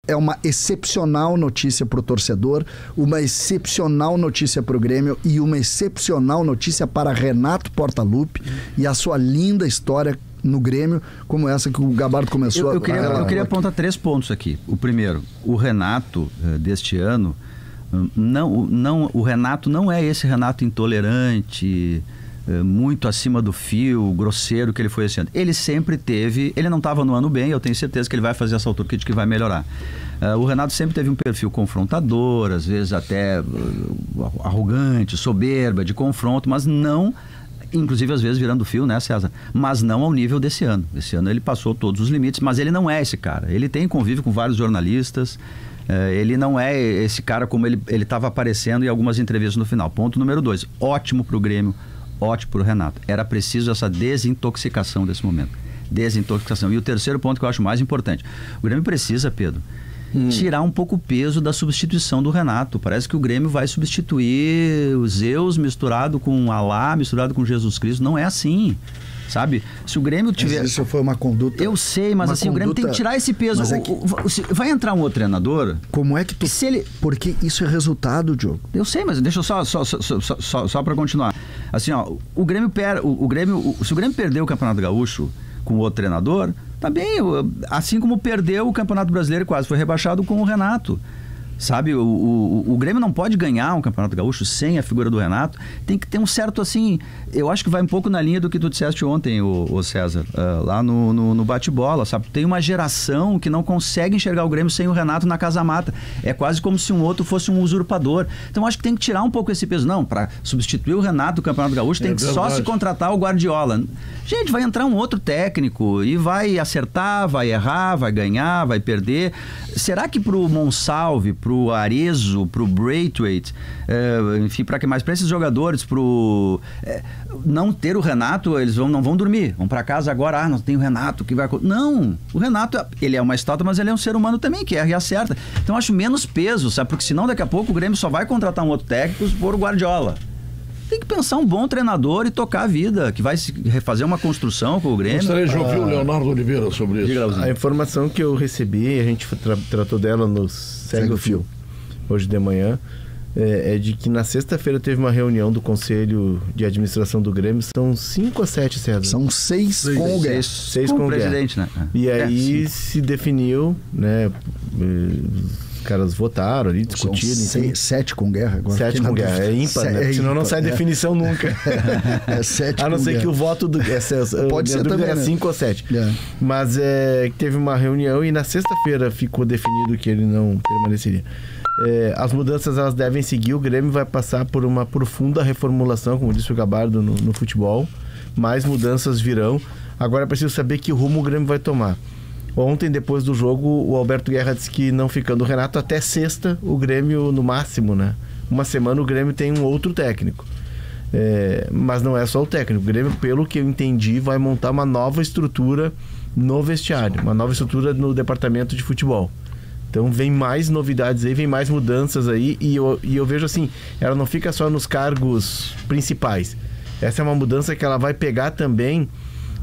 é uma excepcional notícia para o torcedor, uma excepcional notícia para o Grêmio e uma excepcional notícia para Renato Portaluppi e a sua linda história no Grêmio, como essa que o Gabardo começou. Eu queria apontar 3 pontos aqui. O primeiro, o Renato deste ano, o Renato não é esse Renato intolerante, muito acima do fio, grosseiro que ele foi esse ano. Ele sempre teve, ele não estava no ano bem, eu tenho certeza que ele vai fazer essa autocrítica e vai melhorar. O Renato sempre teve um perfil confrontador, às vezes até arrogante, soberba, de confronto, mas não, inclusive às vezes virando fio, né, César? Mas não ao nível desse ano. Esse ano ele passou todos os limites, mas ele não é esse cara. Ele tem convívio com vários jornalistas, ele não é esse cara como ele estava aparecendo em algumas entrevistas no final. Ponto número 2, ótimo para o Grêmio, ótimo para o Renato. Era preciso essa desintoxicação desse momento. Desintoxicação. E o terceiro ponto que eu acho mais importante. O Grêmio precisa, Pedro, tirar um pouco o peso da substituição do Renato. Parece que o Grêmio vai substituir o Zeus misturado com Alá, misturado com Jesus Cristo. Não é assim. Sabe? Se o Grêmio tiver... Mas isso foi uma conduta... Eu sei, mas assim, o Grêmio tem que tirar esse peso. Vai entrar um outro treinador... Como é que tu... Se ele... Porque isso é resultado, Diogo. Eu sei, mas deixa eu só para continuar. Assim, ó, se o Grêmio perder o Campeonato Gaúcho com outro treinador, tá bem, assim como perdeu o Campeonato Brasileiro e quase foi rebaixado com o Renato. Sabe, o Grêmio não pode ganhar um Campeonato Gaúcho sem a figura do Renato. Tem que ter um certo, assim, eu acho que vai um pouco na linha do que tu disseste ontem, o César, lá no bate-bola, sabe? Tem uma geração que não consegue enxergar o Grêmio sem o Renato na casa-mata. É quase como se um outro fosse um usurpador. Então acho que tem que tirar um pouco esse peso. Não, para substituir o Renato do Campeonato Gaúcho tem que só se contratar o Guardiola. Gente, vai entrar um outro técnico e vai acertar, vai errar, vai ganhar, vai perder. Será que pro Monsalve, pro Arezzo, pro Braithwaite, enfim, para que mais? Para esses jogadores, não ter o Renato, eles não vão dormir, vão para casa agora, não tem o Renato que vai... Não, o Renato, ele é uma estátua, mas ele é um ser humano também, que erra e acerta. Então acho menos peso, sabe? Porque senão daqui a pouco o Grêmio só vai contratar um outro técnico por o Guardiola. Tem que pensar um bom treinador e tocar a vida, que vai refazer uma construção com o Grêmio. Gostaria de ouvir o Leonardo Oliveira sobre isso. A informação que eu recebi, a gente tratou dela no Segue o Fio, hoje de manhã, é de que na sexta-feira teve uma reunião do Conselho de Administração do Grêmio, são 5 a 7, César. São 6 com o Guerra. 6 com o presidente, né? E aí se definiu, né... Os caras votaram ali, discutiram. 7 com Guerra agora. 7 com Guerra, é ímpar, né? Senão não sai definição nunca. É 7 a não ser guerra. que o voto do... Pode ser também, era 5 ou 7. Mas teve uma reunião e na sexta-feira ficou definido que ele não permaneceria. As mudanças, elas devem seguir. O Grêmio vai passar por uma profunda reformulação, como disse o Gabardo, no futebol. Mais mudanças virão. Agora é preciso saber que rumo o Grêmio vai tomar. Ontem, depois do jogo, o Alberto Guerra disse que não ficando o Renato, até sexta, o Grêmio, no máximo, né? Uma semana o Grêmio tem um outro técnico. Mas não é só o técnico. O Grêmio, pelo que eu entendi, vai montar uma nova estrutura no vestiário, uma nova estrutura no departamento de futebol. Então vem mais novidades aí, vem mais mudanças aí, e eu vejo assim, ela não fica só nos cargos principais. Essa é uma mudança que ela vai pegar também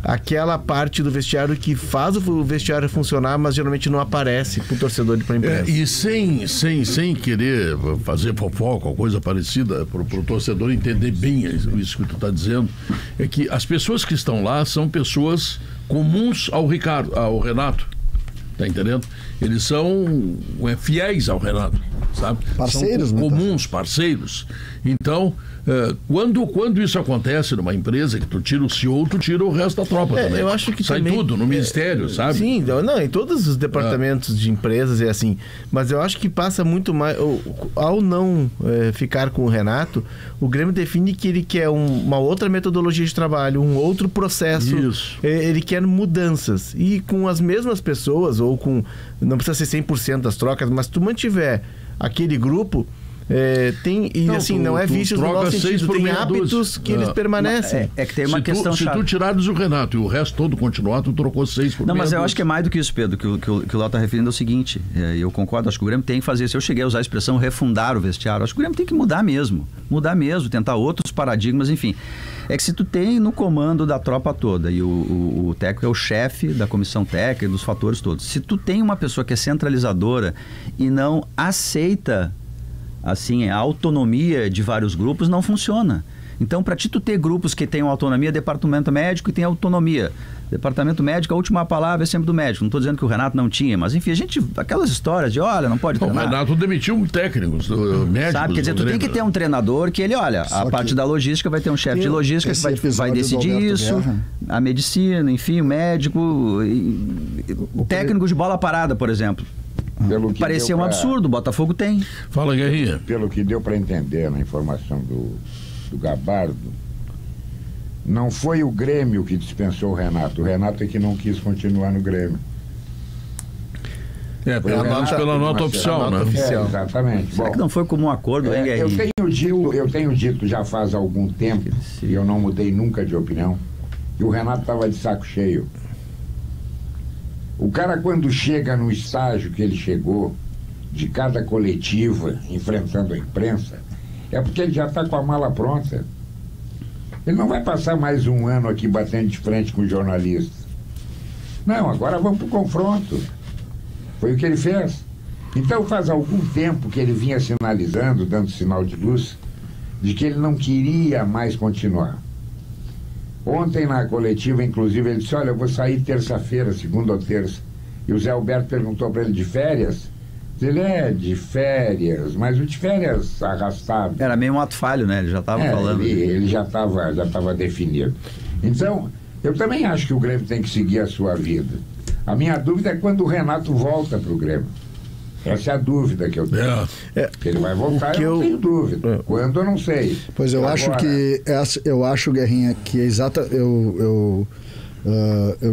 aquela parte do vestiário que faz o vestiário funcionar, mas geralmente não aparece pro torcedor e pra imprensa. E sem querer fazer fofoca ou coisa parecida, pro torcedor entender bem isso que tu tá dizendo, é que as pessoas que estão lá são pessoas comuns ao Renato. Tá entendendo? Eles são fiéis ao Renato, sabe? Parceiros, são comuns, parceiros. Então, quando isso acontece numa empresa, que tu tira o CEO, tu tira o resto da tropa também. Eu acho que sai também, tudo no ministério, sabe? Sim, não, em todos os departamentos de empresas é assim. Mas eu acho que passa muito mais... Ao não ficar com o Renato, o Grêmio define que ele quer uma outra metodologia de trabalho, um outro processo. Isso. Ele quer mudanças. E com as mesmas pessoas, ou com... Não precisa ser 100% das trocas, mas tu mantiver aquele grupo... Não é vício no nosso sentido, tem hábitos que eles permanecem. É que tem uma questão se tu tirares o Renato e o resto todo continuar, tu trocou 6 por Não, mas eu acho que é mais do que isso, Pedro, que o Léo está referindo é o seguinte, eu concordo, acho que o Grêmio tem que fazer isso. Eu cheguei a usar a expressão refundar o vestiário, acho que o Grêmio tem que mudar mesmo, tentar outros paradigmas, enfim. É que se tu tem no comando da tropa toda, e o técnico é o chefe da comissão técnica, dos fatores todos, se tu tem uma pessoa que é centralizadora e não aceita assim, a autonomia de vários grupos, não funciona. Então, para ti tu ter grupos que tenham autonomia, departamento médico e tem autonomia. Departamento médico, a última palavra é sempre do médico. Não estou dizendo que o Renato não tinha, mas enfim, aquelas histórias de, olha, não pode treinar. O Renato demitiu técnicos, médicos. Sabe, quer dizer, tu tem que ter um treinador que ele, olha, a parte da logística vai ter um chefe de logística que vai decidir isso, a medicina, enfim, o médico, técnico de bola parada, por exemplo. Parecia um absurdo, o Botafogo tem. Fala, Guerrinha. Pelo que deu para entender na informação do Gabardo, não foi o Grêmio que dispensou o Renato é que não quis continuar no Grêmio. Pela nota oficial, né? Exatamente. Será que não foi como um acordo, hein, Guerrinha? Eu tenho dito já faz algum tempo, e eu não mudei nunca de opinião, que o Renato estava de saco cheio. O cara, quando chega no estágio que ele chegou, de cada coletiva, enfrentando a imprensa, é porque ele já está com a mala pronta. Ele não vai passar mais um ano aqui batendo de frente com os jornalistas. Não, agora vamos para o confronto. Foi o que ele fez. Então faz algum tempo que ele vinha sinalizando, dando sinal de luz, de que ele não queria mais continuar. Ontem na coletiva, inclusive, ele disse, olha, eu vou sair terça-feira, segunda ou terça. E o Zé Alberto perguntou para ele, de férias? Ele de férias, mas o de férias arrastado. Era meio um ato falho, né? Ele já estava falando. Ele já estava definido. Então, eu também acho que o Grêmio tem que seguir a sua vida. A minha dúvida é quando o Renato volta para o Grêmio. Essa é a dúvida que eu tenho. Que ele vai voltar, eu não tenho dúvida. Quando, eu não sei. Pois eu acho que... Eu acho, Guerrinha, que é exata... Eu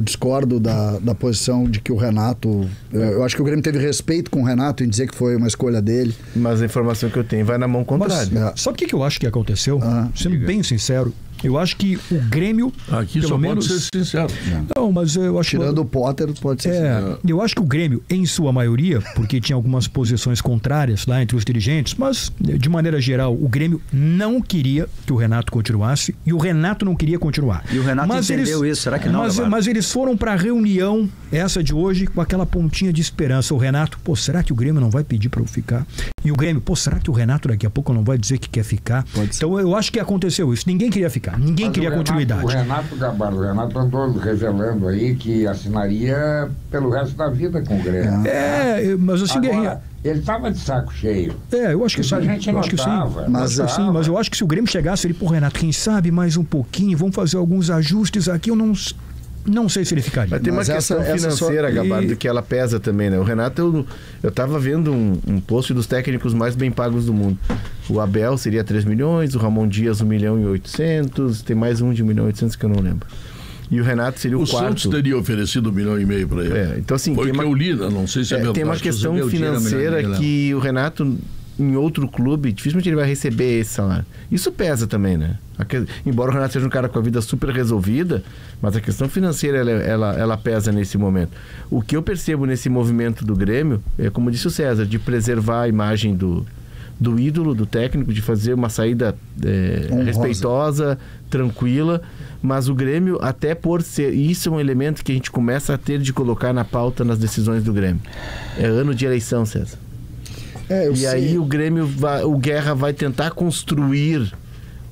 discordo da posição de que o Renato... Eu acho que o Grêmio teve respeito com o Renato em dizer que foi uma escolha dele. Mas a informação que eu tenho vai na mão contrária. Sabe o que eu acho que aconteceu? Sendo bem sincero, eu acho que o Grêmio... Aqui pelo só menos... pode ser sincero. Não, mas eu acho... Tirando o Potter, pode ser sincero. Eu acho que o Grêmio, em sua maioria, porque tinha algumas posições contrárias lá entre os dirigentes, mas, de maneira geral, o Grêmio não queria que o Renato continuasse e o Renato não queria continuar. E o Renato entendeu isso, será que não? Mas eles foram para a reunião, essa de hoje, com aquela pontinha de esperança. O Renato, será que o Grêmio não vai pedir para eu ficar? E o Grêmio, será que o Renato daqui a pouco não vai dizer que quer ficar? Então eu acho que aconteceu isso. Ninguém queria ficar, ninguém queria continuidade. O Renato Gabardo, o Renato andou revelando aí que assinaria pelo resto da vida com o Grêmio. Mas assim, Guerrinha... Ele estava de saco cheio. Eu acho que sim. A gente eu acho que sim. Mas eu acho que se o Grêmio chegasse ali, Renato, quem sabe mais um pouquinho, vamos fazer alguns ajustes aqui, eu não sei se ele ficaria. Mas tem uma questão financeira, Gabardo, que ela pesa também, né? O Renato, eu tava vendo um post dos técnicos mais bem pagos do mundo. O Abel seria 3 milhões, o Ramon Dias 1.800.000, tem mais um de 1.800.000 que eu não lembro. E o Renato seria o quarto. O Santos teria oferecido 1,5 milhão para ele. Então, assim, foi o que eu li, não sei se é verdade. Tem uma questão financeira que o Renato, em outro clube, dificilmente ele vai receber esse salário. Isso pesa também, né? Embora o Renato seja um cara com a vida super resolvida, mas a questão financeira ela pesa nesse momento. O que eu percebo nesse movimento do Grêmio é, como disse o César, de preservar a imagem do ídolo, do técnico, de fazer uma saída respeitosa, tranquila, mas o Grêmio, até por ser... Isso é um elemento que a gente começa a ter de colocar na pauta nas decisões do Grêmio. É ano de eleição, César. Aí o Grêmio, o Guerra vai tentar construir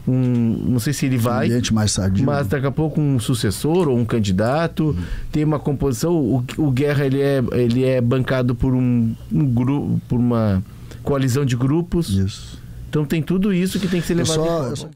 não sei se ele vai, ambiente mais sadio, mas daqui a pouco um sucessor ou um candidato, tem uma composição. O Guerra ele é bancado por um grupo, por uma coalizão de grupos. Isso. Então tem tudo isso que tem que ser levado em conta.